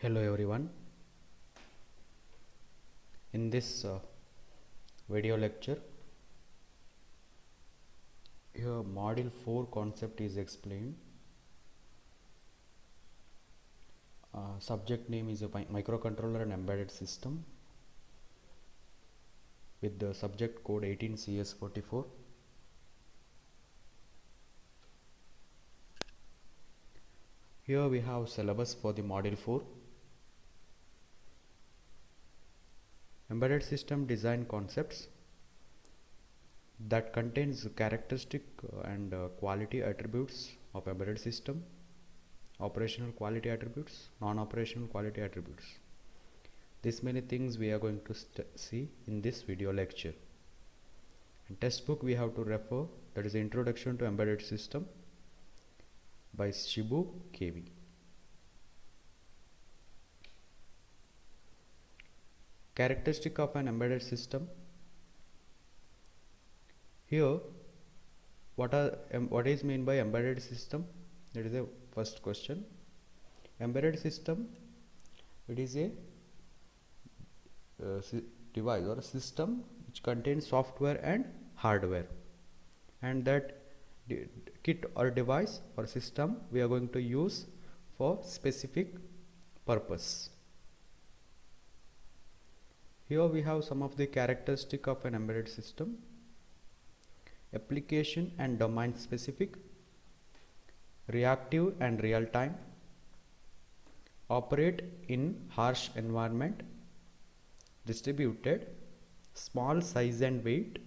Hello everyone. In this video lecture, here module 4 concept is explained. Subject name is a microcontroller and embedded system with the subject code 18CS44. Here we have syllabus for the module 4. Embedded system design concepts that contains characteristic and quality attributes of embedded system, operational quality attributes, non-operational quality attributes. These many things we are going to see in this video lecture. In textbook we have to refer, that is Introduction to Embedded System by Shibu KV. Characteristic of an embedded system. Here what is meant by embedded system? That is the first question. Embedded system, it is a device or a system which contains software and hardware, and that kit or device or system we are going to use for specific purpose. Here we have some of the characteristic of an embedded system. Application and domain specific, reactive and real time, operate in harsh environment, distributed, small size and weight,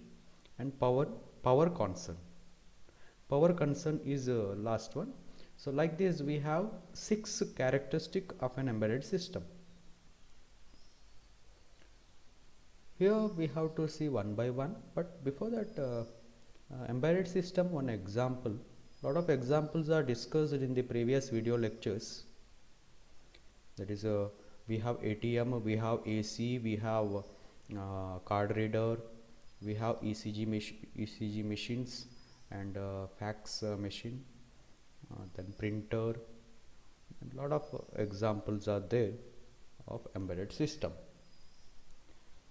and power concern. Power concern is last one. So like this we have 6 characteristic of an embedded system. Here we have to see one by one, but before that embedded system, one example. Lot of examples are discussed in the previous video lectures. That is we have ATM, we have AC, we have card reader, we have ECG machines and fax machine, then printer. A lot of examples are there of embedded system,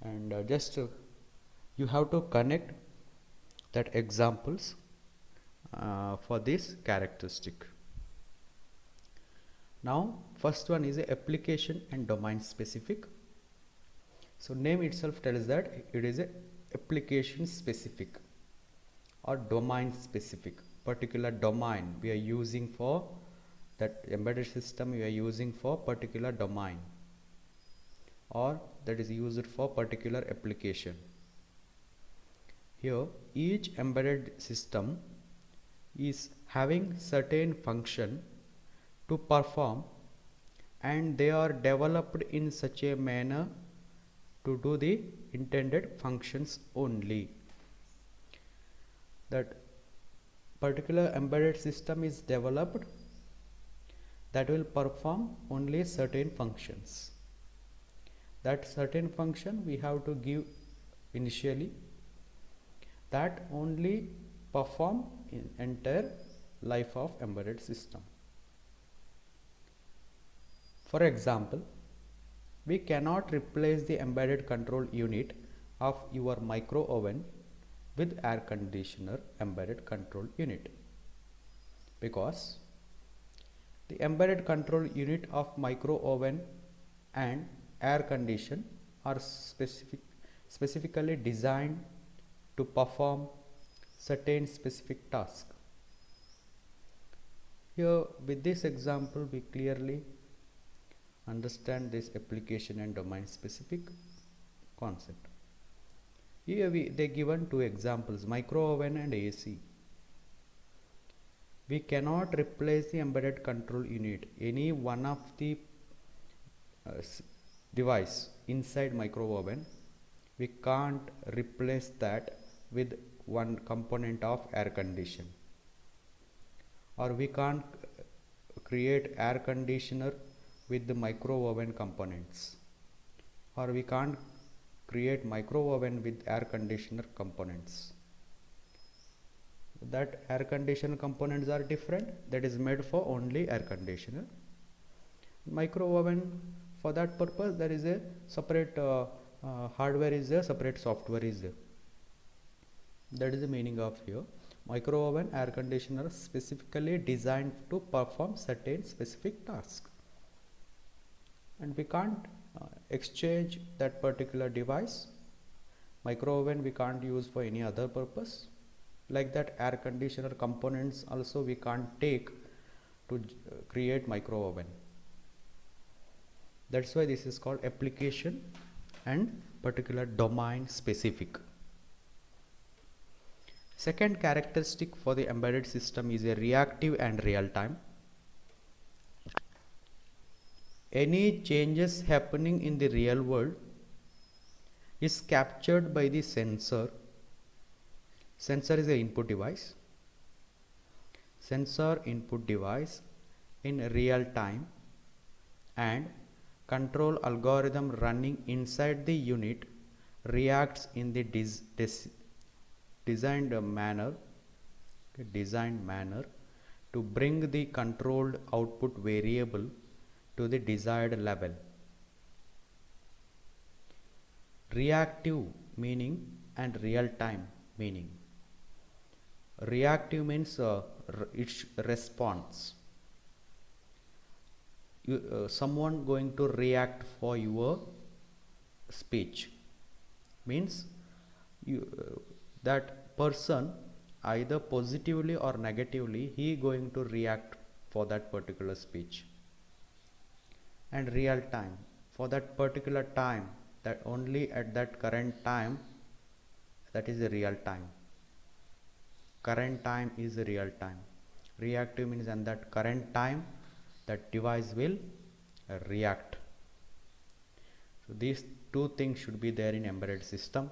and you have to connect that examples for this characteristic. Now first one is a application and domain specific. So name itself tells that it is a application specific or domain specific. Particular domain we are using for that embedded system, we are using for particular domain, or that is used for particular application. Here each embedded system is having certain function to perform, and they are developed in such a manner to do the intended functions only. That particular embedded system is developed that will perform only certain functions. That certain function we have to give initially, that only perform in entire life of embedded system. For example, we cannot replace the embedded control unit of your micro oven with air conditioner embedded control unit, because the embedded control unit of micro oven and air condition are specifically designed to perform certain specific task. Here with this example we clearly understand this application and domain specific concept. Here they given 2 examples, micro oven and AC. We cannot replace the embedded control unit, any one of the device inside micro oven, we can't replace that with one component of air condition, or we can't create air conditioner with the micro oven components, or we can't create micro oven with air conditioner components. That air conditioner components are different, that is made for only air conditioner. Micro oven, for that purpose there is a separate hardware is there, separate software is there. That is the meaning of here. Micro oven air conditioner specifically designed to perform certain specific tasks, and we can't exchange that particular device. Micro oven we can't use for any other purpose. Like that, air conditioner components also we can't take to create micro oven. That's why this is called application and particular domain specific. Second characteristic for the embedded system is a reactive and real time. Any changes happening in the real world is captured by the sensor. Sensor is the input device. Sensor input device in real time, and control algorithm running inside the unit reacts in the designed manner to bring the controlled output variable to the desired level. Reactive meaning and real time meaning. Reactive means its response. Someone going to react for your speech means that person either positively or negatively he going to react for that particular speech. And real time, for that particular time, that only at that current time, that is a real time. Current time is a real time. Reactive means and that current time that device will react. So these two things should be there in embedded system.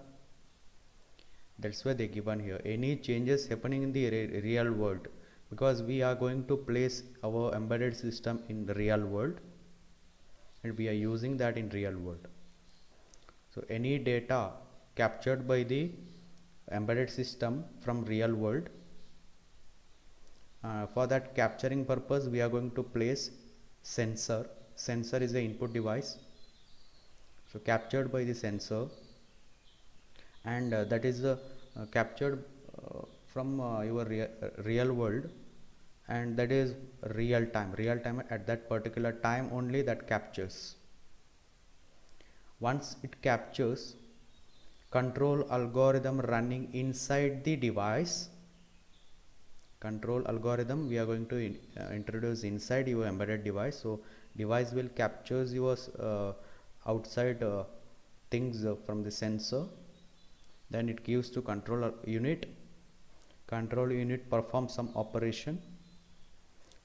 That's why they given here. Any changes happening in the real world, because we are going to place our embedded system in the real world and we are using that in real world. So any data captured by the embedded system from real world, for that capturing purpose we are going to place sensor. Sensor is the input device, so captured by the sensor, and that is captured from your real world, and that is real time. Real time at that particular time only that captures. Once it captures, control algorithm running inside the device. Control algorithm we are going to introduce inside your embedded device. So device will captures your outside things from the sensor, then it gives to control unit. Control unit performs some operation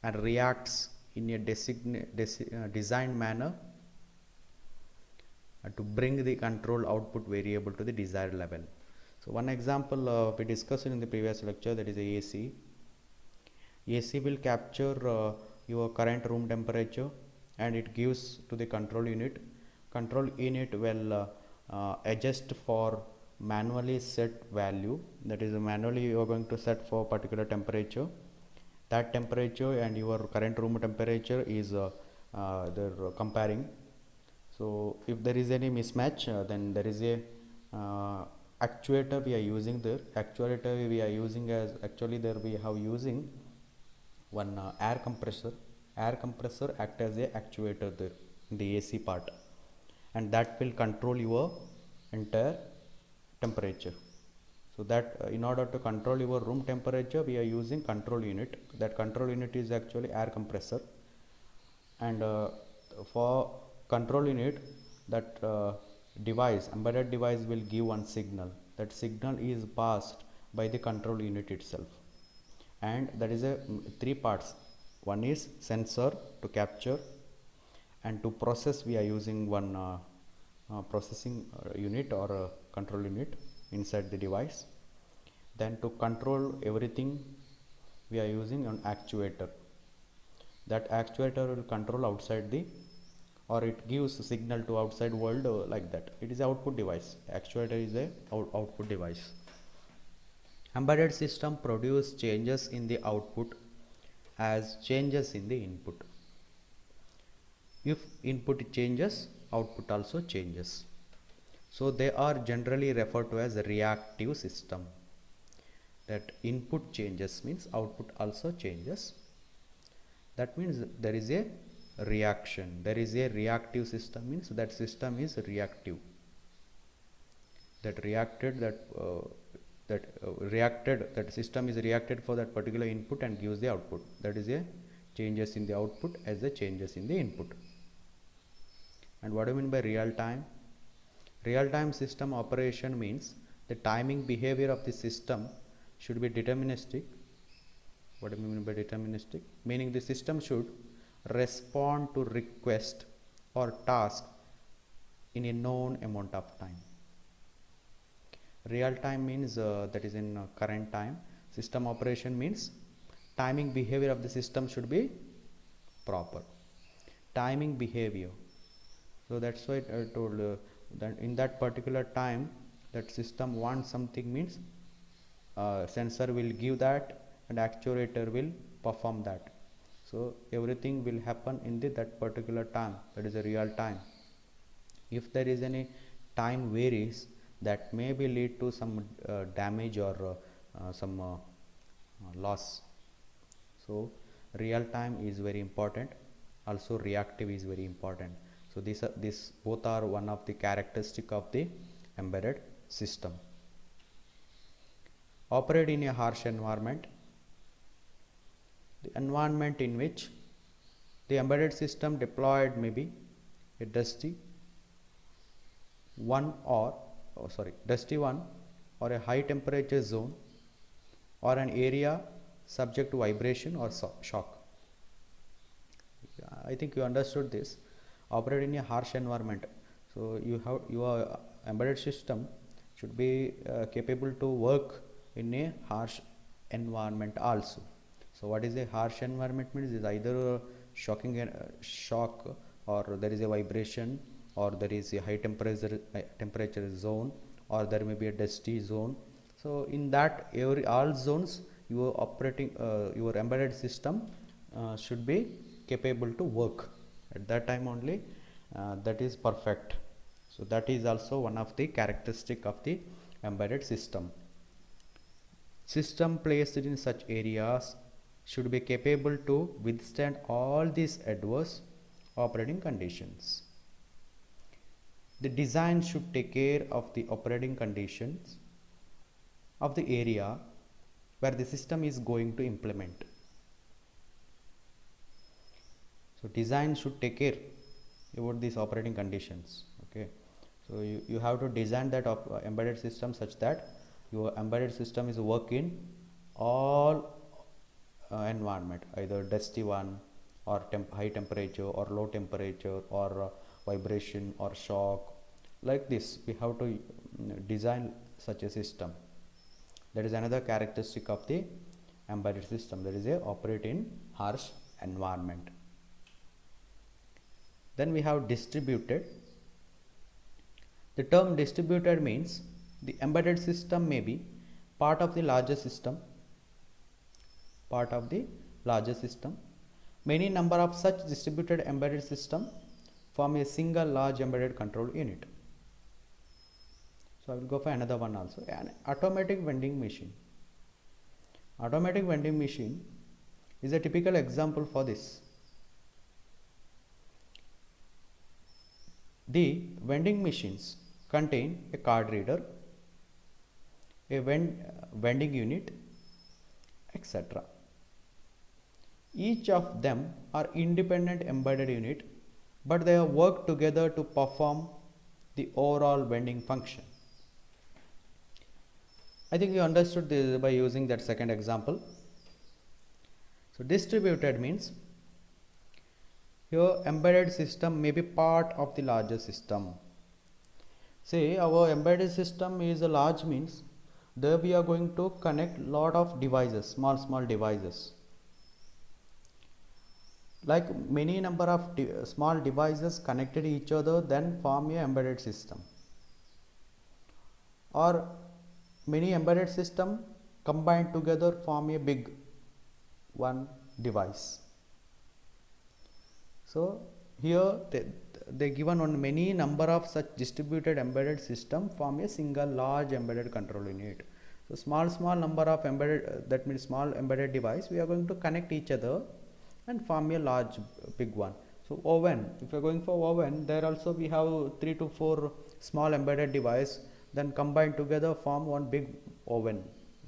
and reacts in a designed manner to bring the control output variable to the desired level. So one example we discussed in the previous lecture, that is a AC. AC will capture your current room temperature and it gives to the control unit. Control unit will adjust for manually set value, that is manually you are going to set for particular temperature. That temperature and your current room temperature is they're comparing. So if there is any mismatch, then there is a actuator we are using there. Actuator we are using as, actually there we have using one air compressor. Air compressor act as a actuator there in the AC part, and that will control your entire temperature. So that in order to control your room temperature we are using control unit. That control unit is actually air compressor, and for control unit that device, embedded device will give one signal. That signal is passed by the control unit itself, and that is a three parts. One is sensor to capture, and to process we are using one processing unit or control unit inside the device. Then to control everything we are using an actuator. That actuator will control outside the, or it gives a signal to outside world like that. It is output device. Actuator is a output device. Embedded system produce changes in the output as changes in the input. If input changes, output also changes. So they are generally referred to as a reactive system. That input changes means output also changes. That means there is a reaction. There is a reactive system means that system is reactive. That reacted that system is reacted for that particular input and gives the output. That is a changes in the output as the changes in the input. And what do you mean by real time? Real time system operation means the timing behavior of the system should be deterministic. What do you mean by deterministic? Meaning the system should respond to request or task in a known amount of time. Real time means that is in current time. System operation means timing behavior of the system should be proper. Timing behavior. So that's why I told that in that particular time that system wants something means sensor will give that and actuator will perform that. So everything will happen in that particular time. That is a real time. If there is any time varies, that may be lead to some damage or some loss. So real time is very important. Also reactive is very important. So these both are one of the characteristic of the embedded system. Operate in a harsh environment. The environment in which the embedded system deployed may be a dusty one or a high temperature zone or an area subject to vibration or shock. I think you understood this. Operate in a harsh environment. So your embedded system should be capable to work in a harsh environment also. So what is a harsh environment means is either shock or there is a vibration or there is a high temperature zone or there may be a dusty zone. So in that all zones your embedded system should be capable to work. At that time only that is perfect. So that is also one of the characteristic of the embedded system. System placed in such areas should be capable to withstand all these adverse operating conditions. The design should take care of the operating conditions of the area where the system is going to implement. So design should take care about these operating conditions. Okay, so you have to design that embedded system such that your embedded system is work in all environment, either dusty one or high temperature or low temperature or vibration or shock. Like this we have to design such a system. That is another characteristic of the embedded system, that is a operate in harsh environment. Then we have distributed. The term distributed means the embedded system may be part of the larger system. Many number of such distributed embedded system form a single large embedded control unit. So I will go for another one also, an automatic vending machine. Automatic vending machine is a typical example for this. The vending machines contain a card reader, a vending unit, etc. Each of them are independent embedded unit, but they work together to perform the overall vending function. I think you understood this by using that second example. So distributed means your embedded system may be part of the larger system. Say our embedded system is a large means there we are going to connect lot of devices, small devices. Like many number of small devices connected each other then form a embedded system, or many embedded system combined together form a big one device. So here they given on many number of such distributed embedded system form a single large embedded control unit. So small number of embedded that means small embedded device we are going to connect each other and form a large big one. So oven, if you are going for oven, there also we have 3 to 4 small embedded device, then combined together form one big oven.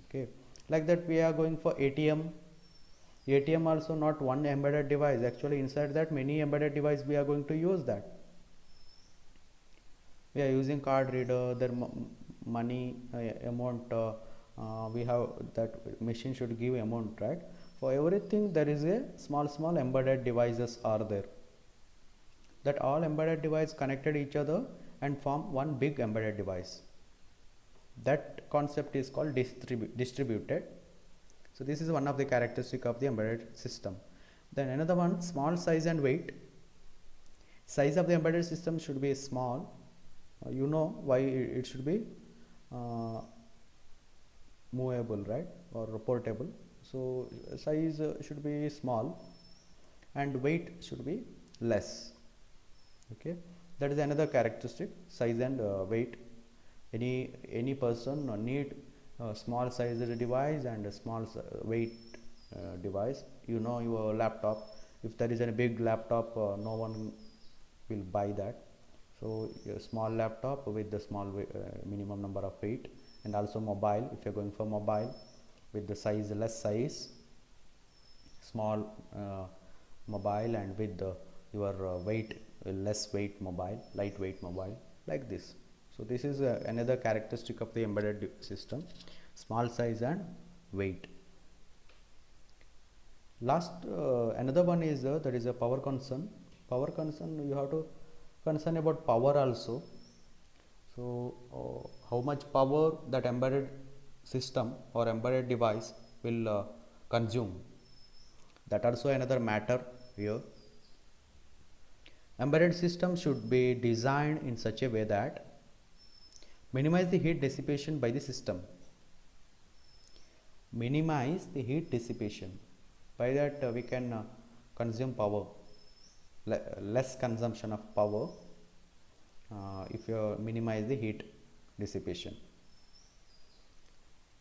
Okay, like that we are going for ATM also not one embedded device, actually inside that many embedded device we are going to use that. We are using card reader, their money amount, we have that machine should give amount, right? For everything there is a small embedded devices are there, that all embedded device connected each other and form one big embedded device. That concept is called distributed. So this is one of the characteristic of the embedded system. Then another one, small size and weight. Size of the embedded system should be small. You know why it should be movable, right, or portable. So size should be small and weight should be less. Okay, that is another characteristic, size and weight. Any person need small sized device and a small weight device. You know your laptop, if there is a big laptop no one will buy that. So a small laptop with the small minimum number of weight, and also mobile, if you are going for mobile with the size less size, small mobile, and with your weight less weight mobile, lightweight mobile, like this. So this is another characteristic of the embedded system, small size and weight. Last another one is that is a power concern. Power concern, you have to concern about power also. So how much power that embedded system or embedded device will consume, that also another matter here. Embedded system should be designed in such a way that minimize the heat dissipation by the system. Minimize the heat dissipation, by that we can consume power, less consumption of power if you minimize the heat dissipation.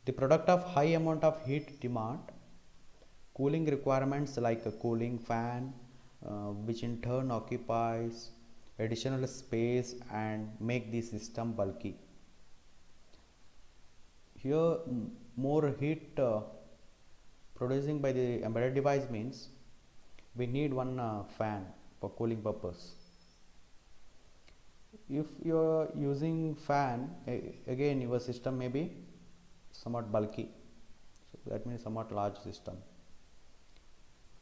The product of high amount of heat demand, cooling requirements like a cooling fan, which in turn occupies additional space and make the system bulky. Here more heat producing by the embedded device means we need one fan for cooling purpose. If you are using fan, again your system may be somewhat bulky, so that means somewhat large system.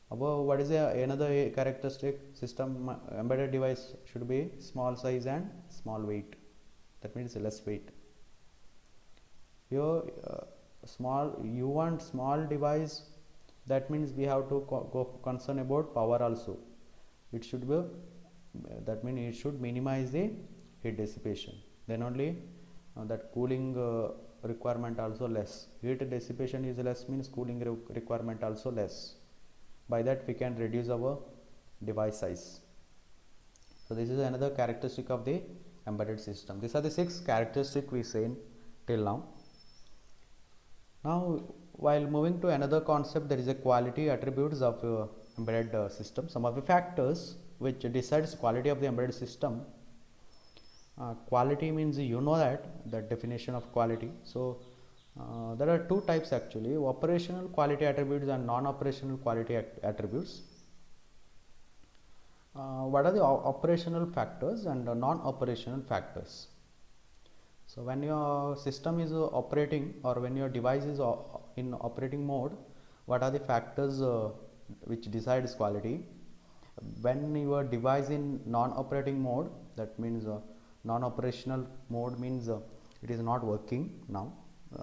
Above, what is another characteristic, system embedded device should be small size and small weight, that means less weight. Here you want small device, that means we have to go concern about power also. It should be that means it should minimize the heat dissipation, then only that cooling requirement also less. Heat dissipation is less means cooling requirement also less. By that we can reduce our device size. So this is another characteristic of the embedded system. These are the 6 characteristics we seen till now. Now while moving to another concept, there is a quality attributes of embedded system. Some of the factors which decides quality of the embedded system. Quality means, you know, that definition of quality. So there are 2 types actually, operational quality attributes and non-operational quality attributes. What are the operational factors and non-operational factors? So when your system is operating, or when your device is in operating mode, what are the factors which decides quality? When your device in non-operating mode, that means non-operational mode means it is not working now.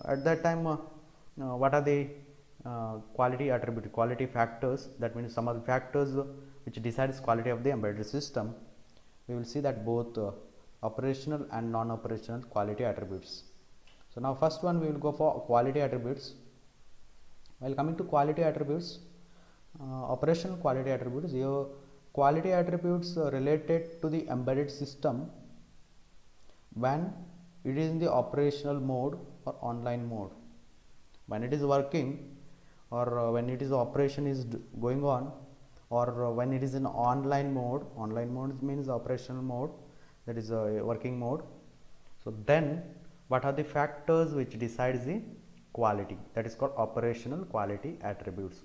At that time what are the quality attribute, quality factors, that means some of the factors which decides quality of the embedded system. We will see that both operational and non-operational quality attributes. So now first one we will go for quality attributes. While coming to quality attributes, operational quality attributes, here quality attributes related to the embedded system when it is in the operational mode or online mode. When it is working, or when it is operation is going on, or when it is in online mode means operational mode, that is a working mode. So then what are the factors which decides the quality? That is called operational quality attributes.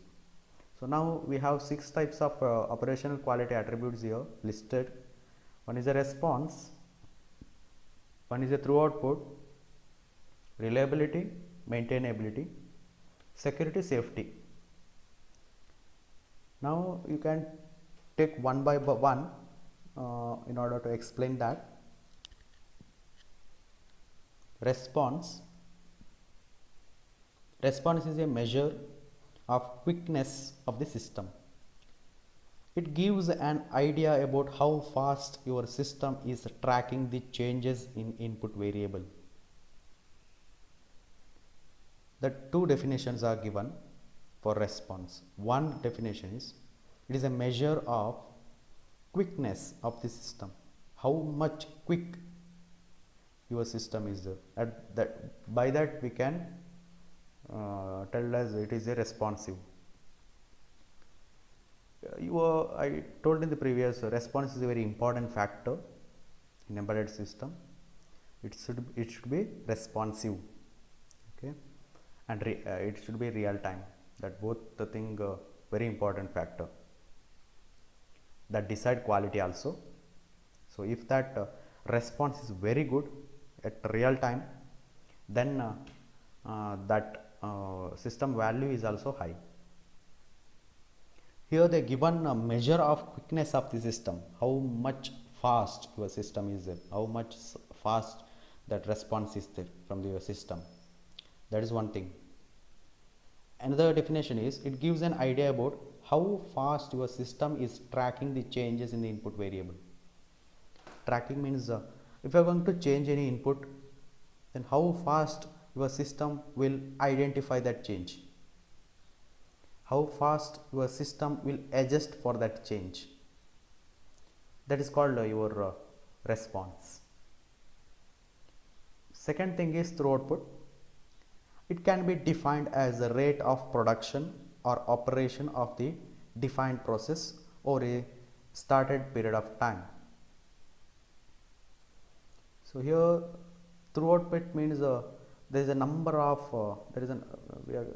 So now we have 6 types of operational quality attributes here listed. One is a response, one is a through output, reliability, maintainability, security, safety. Now you can take one by one in order to explain that. Response is a measure of quickness of the system. It gives an idea about how fast your system is tracking the changes in input variable. The two definitions are given for response. One definition is, it is a measure of quickness of the system, how much quick your system is there. By that we can tell as it is a responsive. I told in the previous, response is a very important factor in embedded system. It should be responsive, okay, and it should be real time. That both the thing very important factor that decide quality also. So if that response is very good at real time, then that system value is also high. Here they given a measure of quickness of the system, how much fast your system is there, how much fast that response is there from your system. That is one thing. Another definition is, it gives an idea about how fast your system is tracking the changes in the input variable. Tracking means if you are going to change any input, then how fast your system will identify that change, how fast your system will adjust for that change. That is called your response. Second thing is through output. It can be defined as the rate of production or operation of the defined process or a started period of time. So here through output means there is a number of we are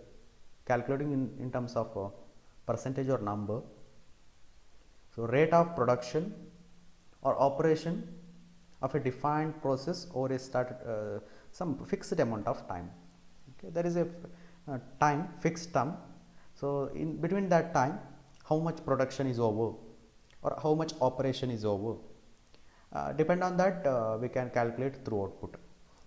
calculating in terms of percentage or number. So rate of production or operation of a defined process or a started some fixed amount of time. Okay, there is a time, fixed term. So in between that time, how much production is over or how much operation is over. Depend on that we can calculate through output.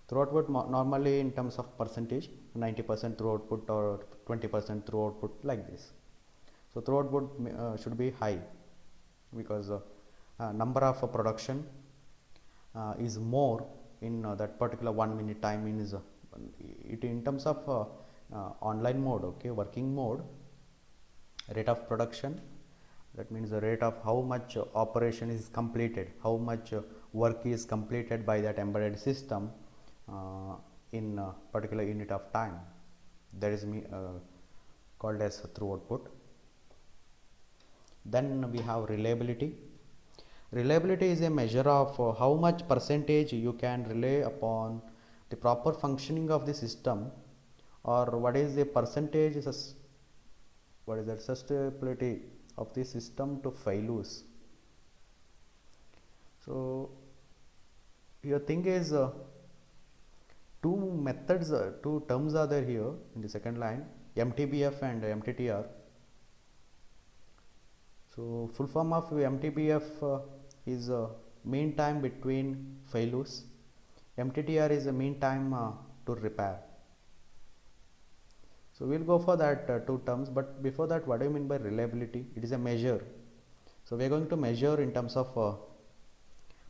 Through output normally in terms of percentage, 90% through output or 20% through output, like this. So through output should be high because number of production is more in that particular 1 minute time means it in terms of online mode, okay, working mode, rate of production, that means the rate of how much operation is completed, how much work is completed by that embedded system in a particular unit of time. That is called as through output. Then we have reliability. Reliability is a measure of how much percentage you can rely upon the proper functioning of the system, or what is the percentage what is that susceptibility of the system to failures. So your thing is two methods, two terms are there here in the second line, MTBF and MTTR. So full form of MTBF is mean time between failures. MTTR is a mean time to repair. So we will go for that two terms, but before that, what do you mean by reliability? It is a measure. So we are going to measure in terms of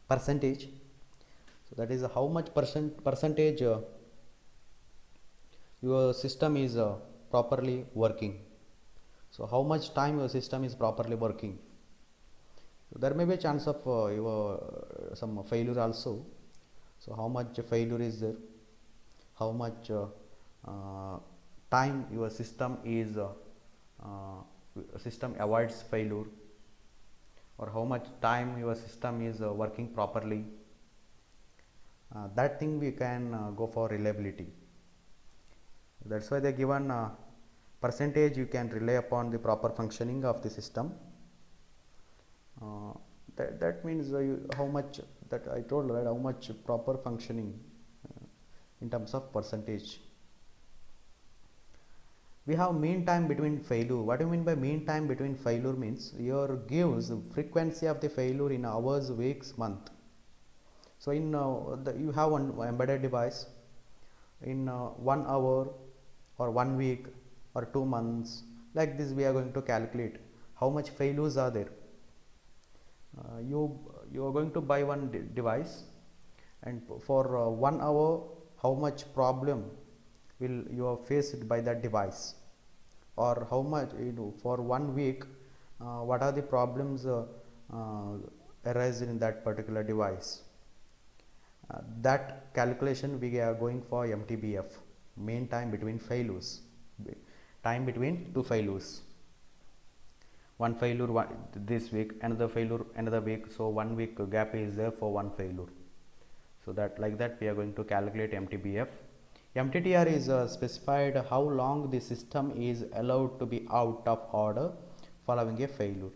percentage. So that is how much percentage your system is properly working. So how much time your system is properly working. So there may be a chance of some failure also. So how much failure is there, how much time your system avoids failure, or how much time your system is working properly. That thing we can go for reliability. That's why they given percentage you can rely upon the proper functioning of the system. That means how much, that I told, right, how much proper functioning in terms of percentage. We have mean time between failure. What do you mean by mean time between failure? Means your gives frequency of the failure in hours, weeks, month. So in you have one embedded device, in 1 hour or 1 week or 2 months, like this we are going to calculate how much failures are there. You are going to buy one device, and for 1 hour how much problem will you are faced by that device, or how much, for 1 week what are the problems arise in that particular device. That calculation we are going for MTBF, mean time between failures, time between two failures. One failure this week, another failure another week, so 1 week gap is there for one failure. So that, like that, we are going to calculate MTBF. MTTR is specified how long the system is allowed to be out of order following a failure.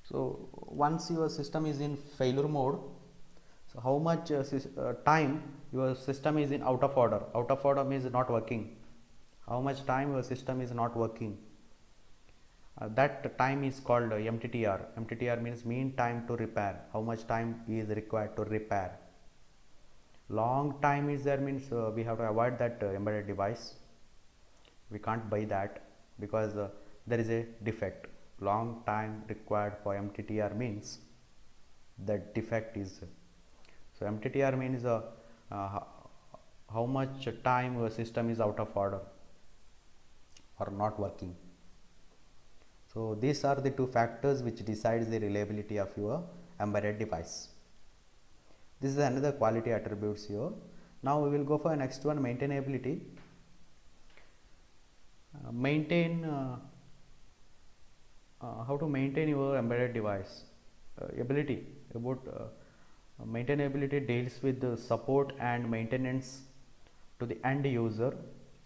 So once your system is in failure mode, so how much time your system is in out of order. Out of order means not working. How much time your system is not working. That time is called MTTR. MTTR means mean time to repair. How much time is required to repair. Long time is there means we have to avoid that embedded device. We can't buy that because there is a defect. Long time required for MTTR means that defect is. So MTTR means how much time your system is out of order or not working. So these are the two factors which decides the reliability of your embedded device. This is another quality attributes here. Now we will go for next one, maintainability. How to maintain your embedded device. Ability about maintainability deals with the support and maintenance to the end user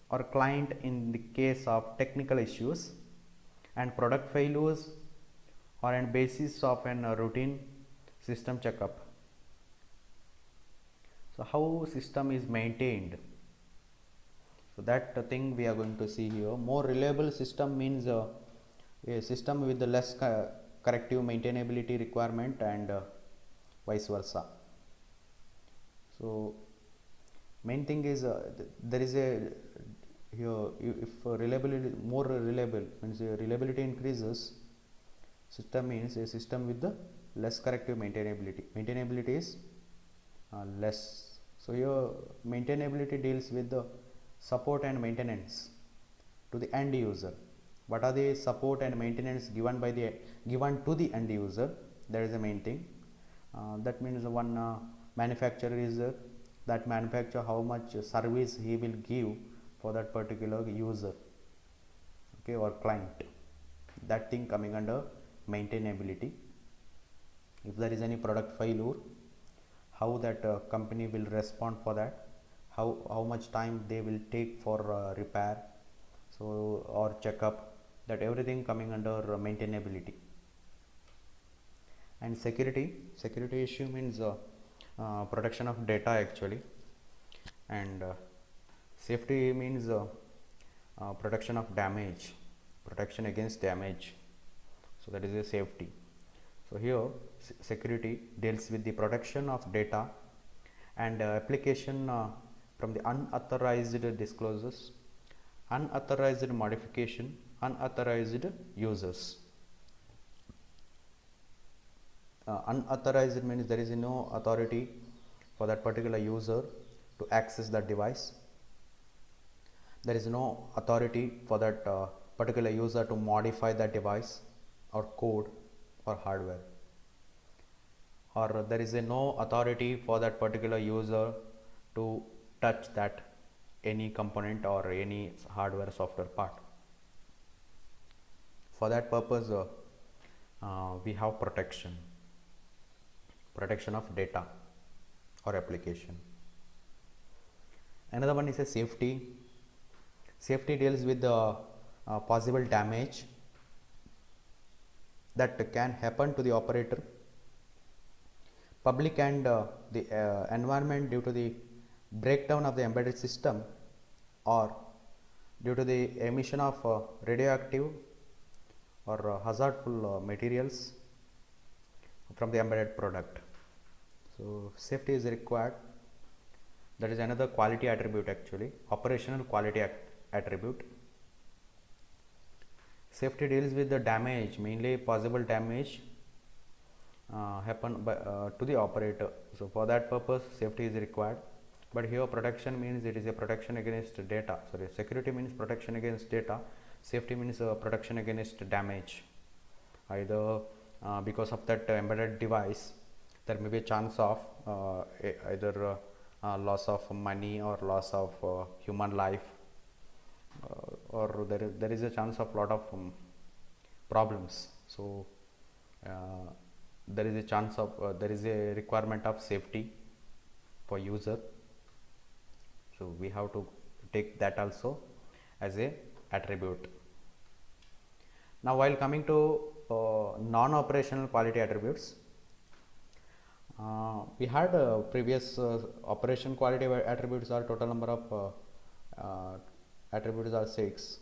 or client in the case of technical issues and product failures, or on basis of an routine system checkup. So how system is maintained, so that thing we are going to see here. More reliable system means a system with the less corrective maintainability requirement, and vice versa. So main thing is there is a here, if reliability more reliable means reliability increases, system means a system with the less corrective maintainability is less. So here maintainability deals with the support and maintenance to the end user. What are the support and maintenance given to the end user? That is the main thing. That means one manufacturer is that manufacturer how much service he will give for that particular user, okay, or client. That thing coming under maintainability. If there is any product failure, how that company will respond for that, how much time they will take for repair, so or checkup, that everything coming under maintainability. And security issue means protection of data actually, and safety means protection of damage, protection against damage. So that is a safety. So here security deals with the protection of data and application from the unauthorized disclosures, unauthorized modification, unauthorized users. Unauthorized means there is no authority for that particular user to access that device. There is no authority for that particular user to modify that device or code. or hardware, or there is a no authority for that particular user to touch that any component or any hardware software part. For that purpose, we have protection of data or application. Another one is a safety deals with the possible damage that can happen to the operator, public, and the environment due to the breakdown of the embedded system or due to the emission of radioactive or hazardful materials from the embedded product. So safety is required. That is another quality attribute, actually operational quality attribute. Safety deals with the damage, mainly possible damage happen by, to the operator. So for that purpose safety is required. But here protection means it is a protection against data. Sorry, security means protection against data. Safety means protection against damage. Either because of that embedded device, there may be a chance of either loss of money or loss of human life, or there is a chance of lot of problems. So there is a chance of there is a requirement of safety for user. So we have to take that also as a attribute. Now while coming to non-operational quality attributes, we had previous operation quality attributes are total number of attributes are 6,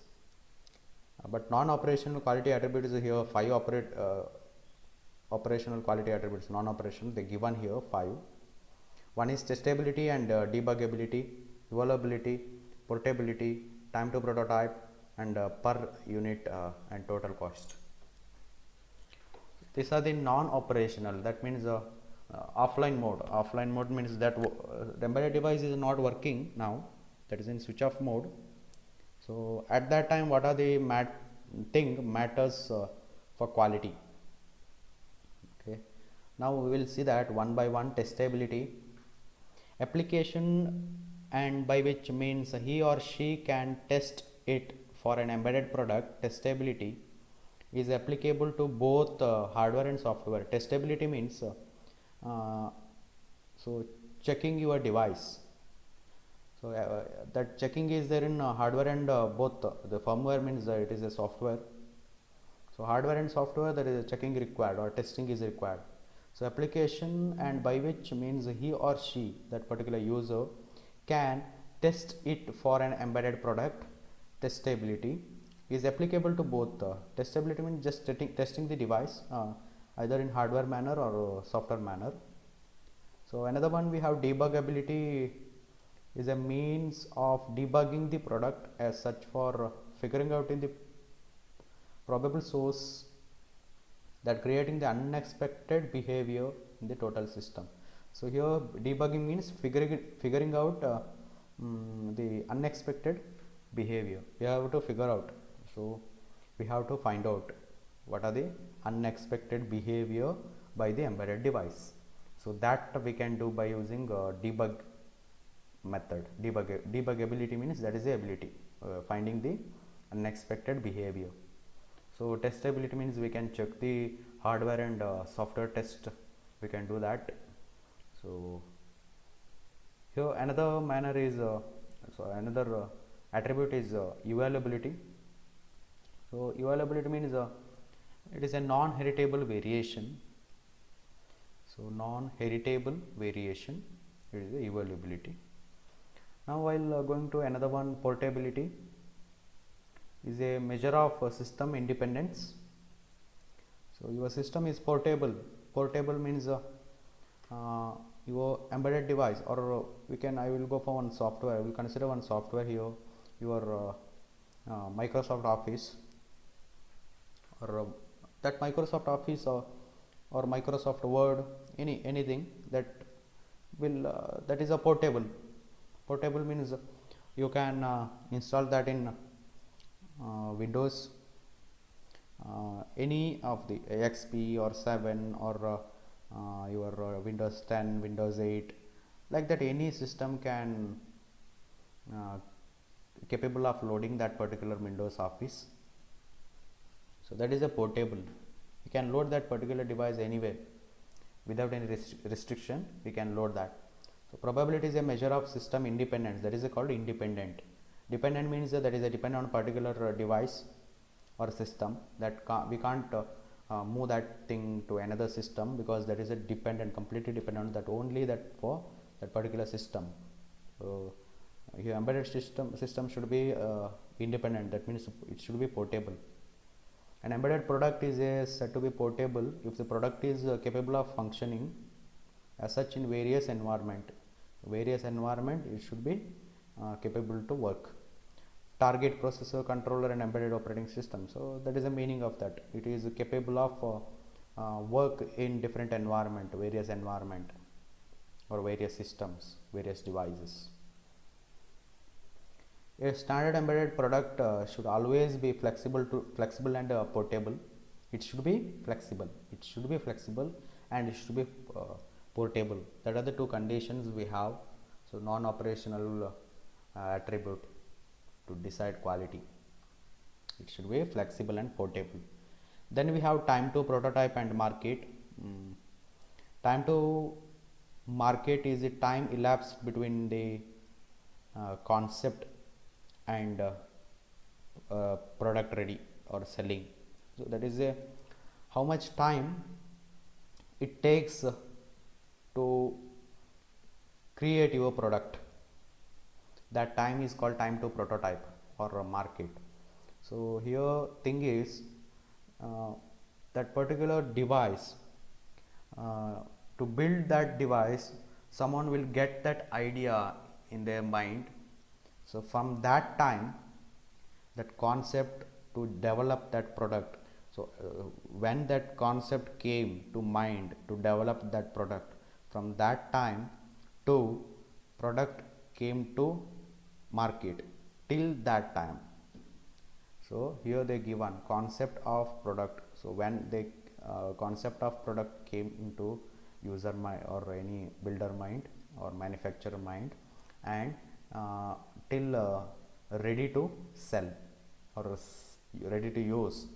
but non-operational quality attributes is here 5 operational quality attributes. Non-operational they given here 5. One is testability and debuggability, availability, portability, time to prototype, and per unit and total cost. These are the non-operational. That means offline mode. Offline mode means that the embedded device is not working now, that is in switch off mode. So at that time what are the matters for quality. Okay, now we will see that one by one. Testability, application, and by which means he or she can test it for an embedded product. Testability is applicable to both hardware and software. Testability means so checking your device. So that checking is there in hardware and both. The firmware means it is a software. So hardware and software, there is a checking required or testing is required. So application, and by which means he or she, that particular user, can test it for an embedded product. Testability is applicable to both. Testability means just testing the device either in hardware manner or software manner. So another one we have debuggability, is a means of debugging the product as such for figuring out in the probable source that creating the unexpected behavior in the total system. So here debugging means figuring out the unexpected behavior. We have to figure out. So we have to find out what are the unexpected behavior by the embedded device. So that we can do by using debug method. Debuggability means that is the ability finding the unexpected behavior. So testability means we can check the hardware and software test, we can do that. So here another manner is another attribute is evaluability. So evaluability means it is a non-heritable variation. So non-heritable variation, it is the evaluability. Now while going to another one, portability is a measure of system independence. So your system is portable. Portable means your embedded device, or I will go for one software. I will consider one software here, your Microsoft Office, or that Microsoft Office or Microsoft Word, anything that will that is a portable. Portable means you can install that in Windows any of the XP or 7 or your Windows 10, Windows 8, like that, any system can capable of loading that particular Windows Office. So that is a portable. You can load that particular device anywhere without any restriction. We can load that. So probability is a measure of system independence. That is called independent. Dependent means that is a dependent on particular device or system, that we can't move that thing to another system, because that is a dependent, completely dependent on that, only that for that particular system. So your embedded system should be independent. That means it should be portable. An embedded product is said to be portable if the product is capable of functioning as such in various environment. It should be capable to work. Target processor, controller, and embedded operating system. So that is the meaning of that. It is capable of work in different environment, various environment, or various systems, various devices. A standard embedded product should always be flexible and portable. It should be flexible. And it should be portable. That are the two conditions we have. So non-operational attribute to decide quality. It should be flexible and portable. Then we have time to prototype and market. Time to market is the time elapsed between the concept and product ready or selling. So that is how much time it takes to create your product. That time is called time to prototype or market. So here thing is that particular device, to build that device, someone will get that idea in their mind. So from that time, that concept to develop that product. So when that concept came to mind to develop that product, from that time to product came to market, till that time. So here they give one concept of product. So when the concept of product came into user mind or any builder mind or manufacturer mind, and till ready to sell or ready to use,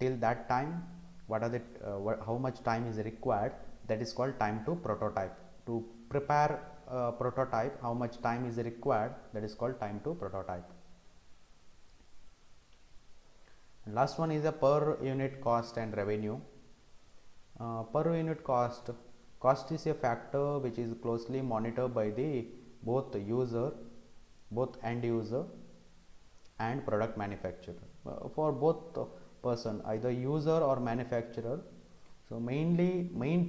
till that time, what are the how much time is required? That is called time to prototype. To prepare prototype, how much time is required? That is called time to prototype. And last one is a per unit cost and revenue. Per unit cost is a factor which is closely monitored by the both end user and product manufacturer. For both person, either user or manufacturer. So main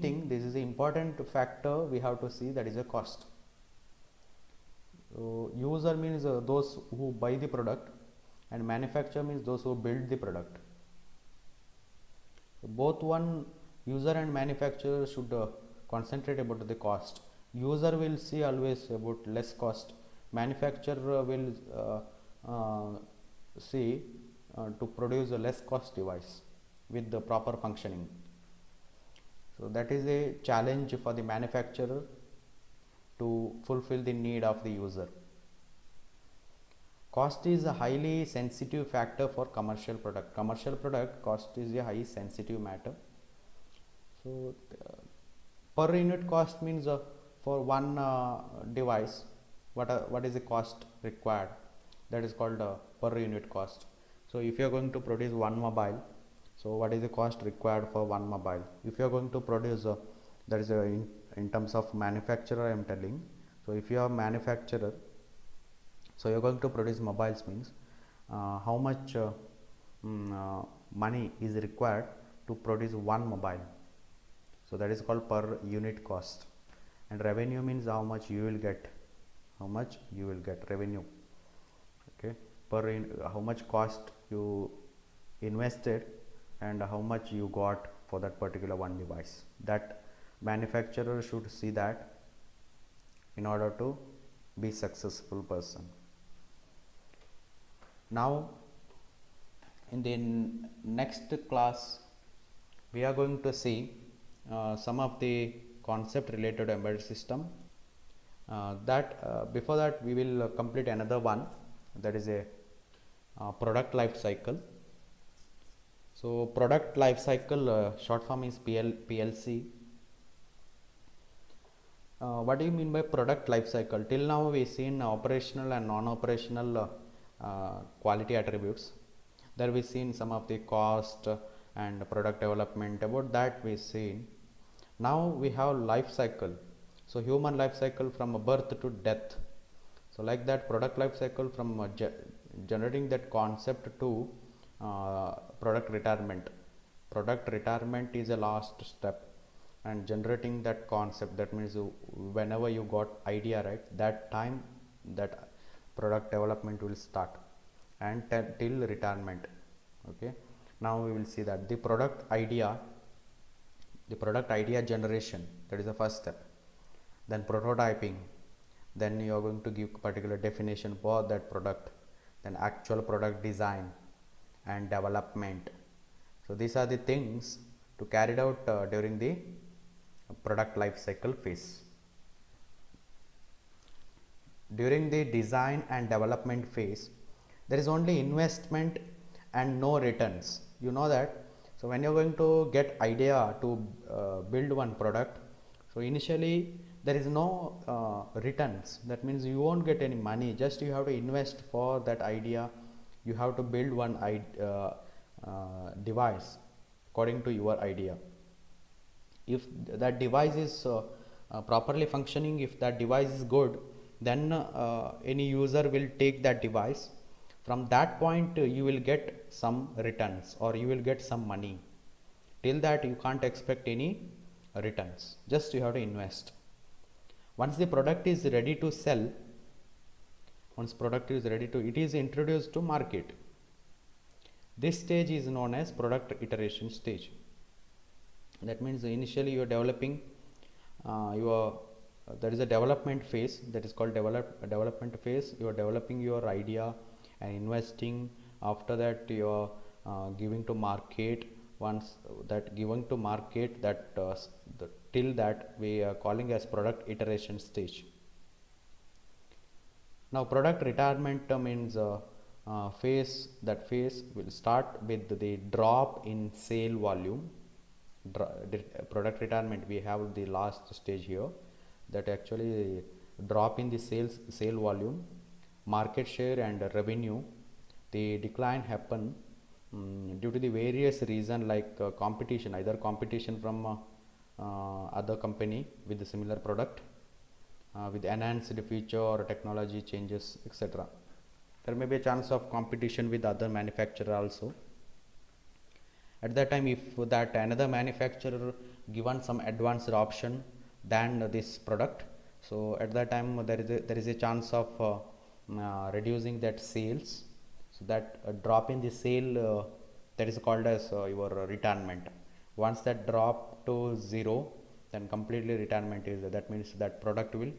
thing, this is the important factor we have to see, that is a cost. So user means those who buy the product, and manufacturer means those who build the product. So both one user and manufacturer should concentrate about the cost. User will see always about less cost. Manufacturer will see to produce a less cost device with the proper functioning. So that is a challenge for the manufacturer to fulfill the need of the user. Cost is a highly sensitive factor for commercial product. Commercial product cost is a high sensitive matter. So per unit cost means for one device, what is the cost required? That is called per unit cost. So if you are going to produce one mobile, so what is the cost required for one mobile? If you are going to produce that is in terms of manufacturer I am telling. So if you are manufacturer, so you are going to produce mobiles, means how much money is required to produce one mobile. So that is called per unit cost. And revenue means how much you will get, revenue. Okay, how much cost you invested and how much you got for that particular one device. That manufacturer should see that in order to be successful person. Now In the next class, we are going to see some of the concept related to embedded system. Before that, we will complete another one, that is a product life cycle. So product life cycle, short form is PLC. What do you mean by product life cycle? Till now we seen operational and non-operational quality attributes. There we seen some of the cost and product development. About that we seen. Now we have life cycle. So human life cycle from birth to death. So like that, product life cycle from generating that concept to product retirement. Product retirement is a last step, and generating that concept, that means whenever you got idea, right, that time that product development will start and till retirement. Okay, now we will see that the product idea generation, that is the first step. Then prototyping, then you are going to give particular definition for that product, then actual product design and development. So these are the things to carried out during the product life cycle phase. During the design and development phase, there is only investment and no returns. You know that. So when you are going to get idea to build one product, so initially there is no returns. That means you won't get any money, just you have to invest for that idea. You have to build one device according to your idea. If that device is properly functioning, if that device is good, then any user will take that device. From that point you will get some returns or you will get some money. Till that you can't expect any returns, just you have to invest. Once the product is ready to sell, it is introduced to market. This stage is known as product iteration stage. That means initially you are developing there is a development phase, that is called development phase. You are developing your idea and investing. After that you are giving to market. Once that given to market, that till that we are calling as product iteration stage. Now product retirement means phase. That phase will start with the drop in sale volume. Product retirement, we have the last stage here, that actually drop in the sale volume, market share and revenue. The decline happen due to the various reason, like competition, either competition from other company with the similar product, with enhanced feature or technology changes, etc. There may be a chance of competition with other manufacturer also. At that time, if that another manufacturer given some advanced option than this product, so at that time there is a chance of reducing that sales. So that drop in the sale, that is called as your retirement. Once that drop to zero, then completely retirement is, that means that product will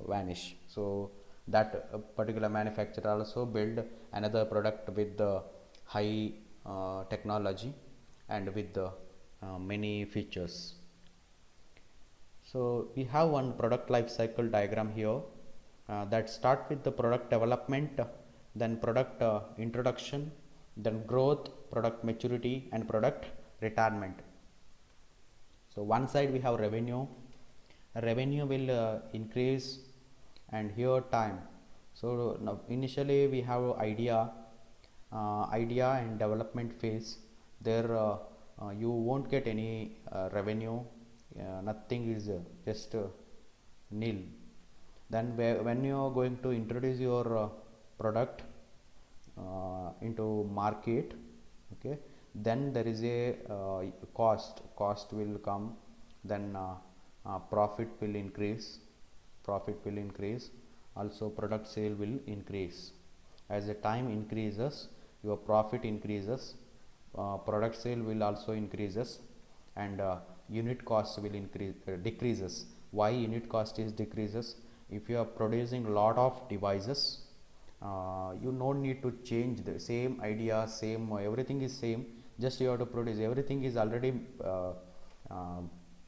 vanish. So that particular manufacturer also build another product with the high technology and with the many features. So we have one product life cycle diagram here that start with the product development, then product introduction, then growth, product maturity and product retirement. So one side we have revenue will increase, and here time. So now initially we have idea and development phase. There you won't get any revenue, nothing is just nil. Then when you are going to introduce your product into market, okay, then there is a cost will come, then profit will increase, also product sale will increase. As the time increases, your profit increases, product sale will also increases, and unit cost will decreases. Why unit cost is decreases? If you are producing lot of devices, you no need to change the same idea, same everything is same, just you have to produce, everything is already uh,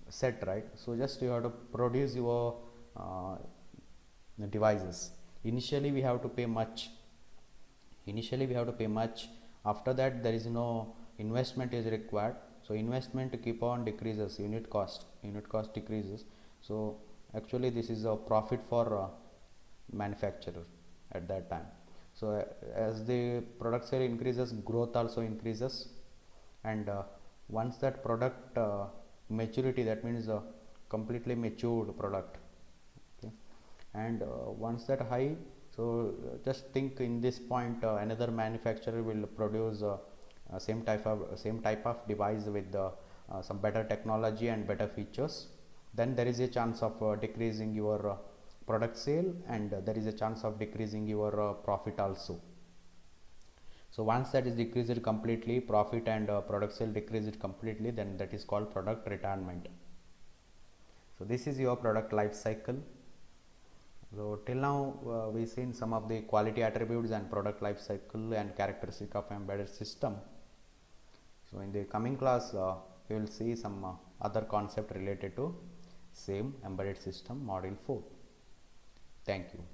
set, right? So just you have to produce your devices. Initially we have to pay much, after that there is no investment is required, so investment keep on decreases, unit cost decreases. So actually this is a profit for manufacturer at that time. So as the product sale increases, growth also increases, and once that product maturity, that means a completely matured product, okay, and once that high, so just think in this point another manufacturer will produce same type of device with some better technology and better features, then there is a chance of decreasing your product sale, and there is a chance of decreasing your profit also. So once that is decreased completely, profit and product sale decreased completely, then that is called product retirement. So this is your product life cycle. So till now we seen some of the quality attributes and product life cycle and characteristic of embedded system. So in the coming class we will see some other concept related to same embedded system module 4. Thank you.